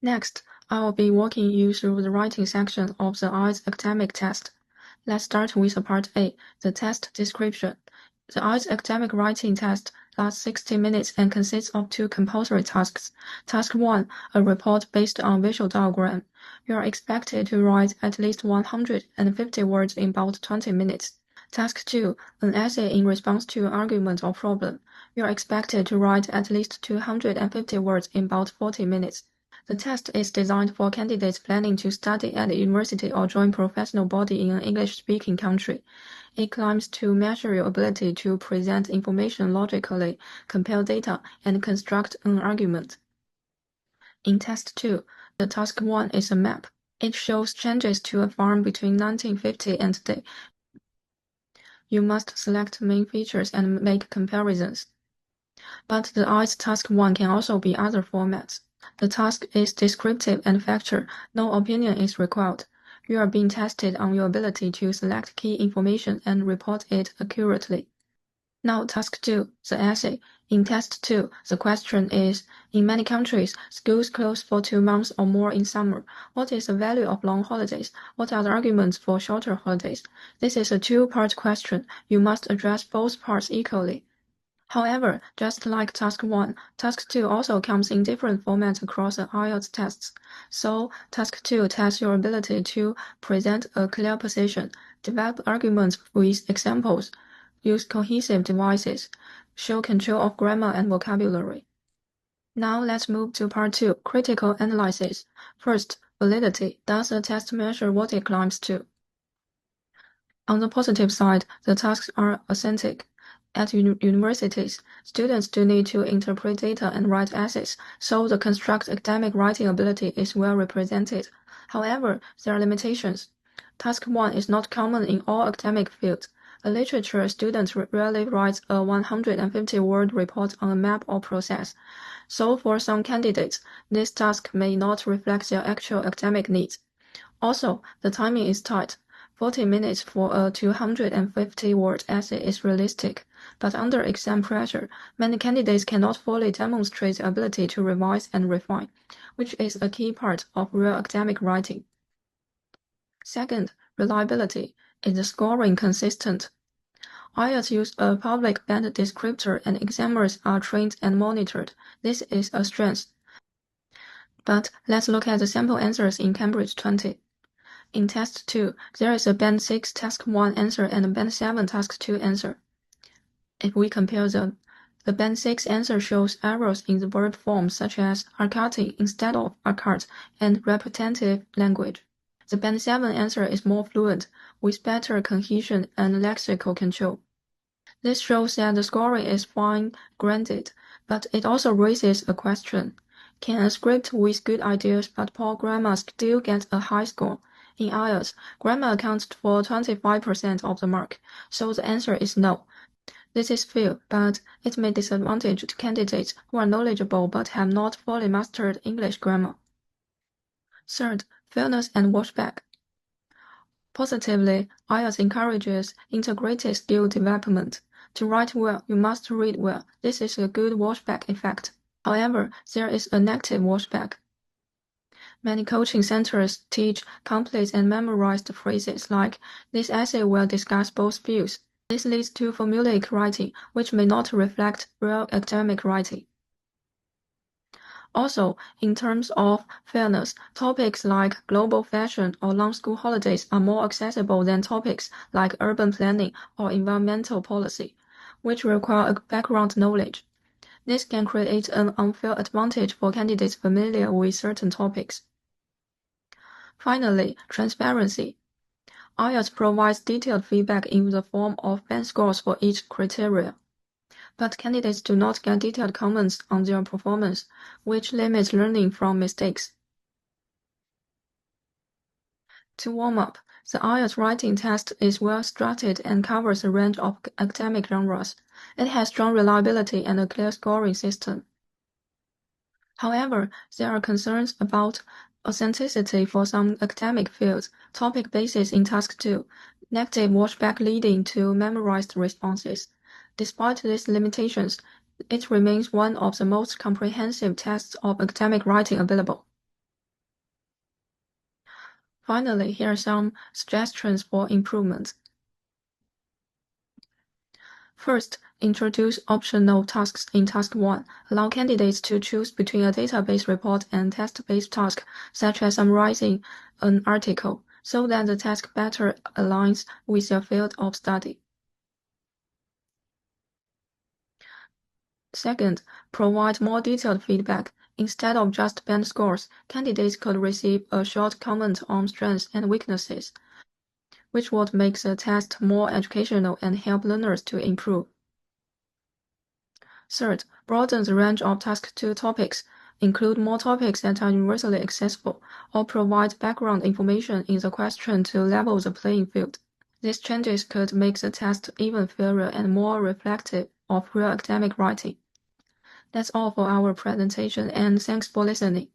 Next, I will be walking you through the writing section of the IELTS academic test. Let's start with Part A, the test description. The IELTS academic writing test lasts 60 minutes and consists of two compulsory tasks. Task 1, a report based on visual diagram. You are expected to write at least 150 words in about 20 minutes. Task 2, an essay in response to an argument or problem. You are expected to write at least 250 words in about 40 minutes. The test is designed for candidates planning to study at a university or join professional body in an English-speaking country. It claims to measure your ability to present information logically, compare data, and construct an argument. In Test 2, the Task 1 is a map. It shows changes to a farm between 1950 and today. You must select main features and make comparisons. But the IELTS Task 1 can also be other formats. The task is descriptive and factual. No opinion is required. You are being tested on your ability to select key information and report it accurately. Now Task 2, the essay. In Test 2, the question is, in many countries, schools close for 2 months or more in summer. What is the value of long holidays? What are the arguments for shorter holidays? This is a two-part question. You must address both parts equally. However, just like Task 1, Task 2 also comes in different formats across the IELTS tests. So, Task 2 tests your ability to present a clear position, develop arguments with examples, use cohesive devices, show control of grammar and vocabulary. Now let's move to Part 2, critical analysis. First, validity. Does the test measure what it claims to? On the positive side, the tasks are authentic. At universities, students do need to interpret data and write essays, so the construct academic writing ability is well represented. However, there are limitations. Task 1 is not common in all academic fields. A literature student rarely writes a 150-word report on a map or process. So for some candidates, this task may not reflect their actual academic needs. Also, the timing is tight. 40 minutes for a 250-word essay is realistic, but under exam pressure, many candidates cannot fully demonstrate the ability to revise and refine, which is a key part of real academic writing. Second, reliability. Is the scoring consistent? IELTS use a public band descriptor and examiners are trained and monitored. This is a strength. But let's look at the sample answers in Cambridge 20. In Test 2, there is a Band 6 Task 1 answer and a Band 7 Task 2 answer. If we compare them, the Band 6 answer shows errors in the verb form such as are cutting instead of are cut and repetitive language. The Band 7 answer is more fluent, with better cohesion and lexical control. This shows that the scoring is fine granted, but it also raises a question. Can a script with good ideas but poor grammar still get a high score? In IELTS, grammar accounts for 25% of the mark, so the answer is no. This is fair, but it may disadvantage candidates who are knowledgeable but have not fully mastered English grammar. Third, fairness and washback. Positively, IELTS encourages integrated skill development. To write well, you must read well. This is a good washback effect. However, there is a negative washback. Many coaching centers teach complete and memorized phrases like, this essay will discuss both views. This leads to formulaic writing, which may not reflect real academic writing. Also, in terms of fairness, topics like global fashion or long school holidays are more accessible than topics like urban planning or environmental policy, which require a background knowledge. This can create an unfair advantage for candidates familiar with certain topics. Finally, transparency. IELTS provides detailed feedback in the form of band scores for each criteria. But candidates do not get detailed comments on their performance, which limits learning from mistakes. To warm up, the IELTS writing test is well structured and covers a range of academic genres. It has strong reliability and a clear scoring system. However, there are concerns about authenticity for some academic fields, topic basis in Task 2, negative washback leading to memorized responses. Despite these limitations, it remains one of the most comprehensive tests of academic writing available. Finally, here are some suggestions for improvement. First, introduce optional tasks in Task 1. Allow candidates to choose between a database report and test-based task, such as summarizing an article, so that the task better aligns with their field of study. Second, provide more detailed feedback. Instead of just band scores, candidates could receive a short comment on strengths and weaknesses, which would make the test more educational and help learners to improve. Third, broaden the range of Task 2 topics. Include more topics that are universally accessible, or provide background information in the question to level the playing field. These changes could make the test even fairer and more reflective of real academic writing. That's all for our presentation, and thanks for listening.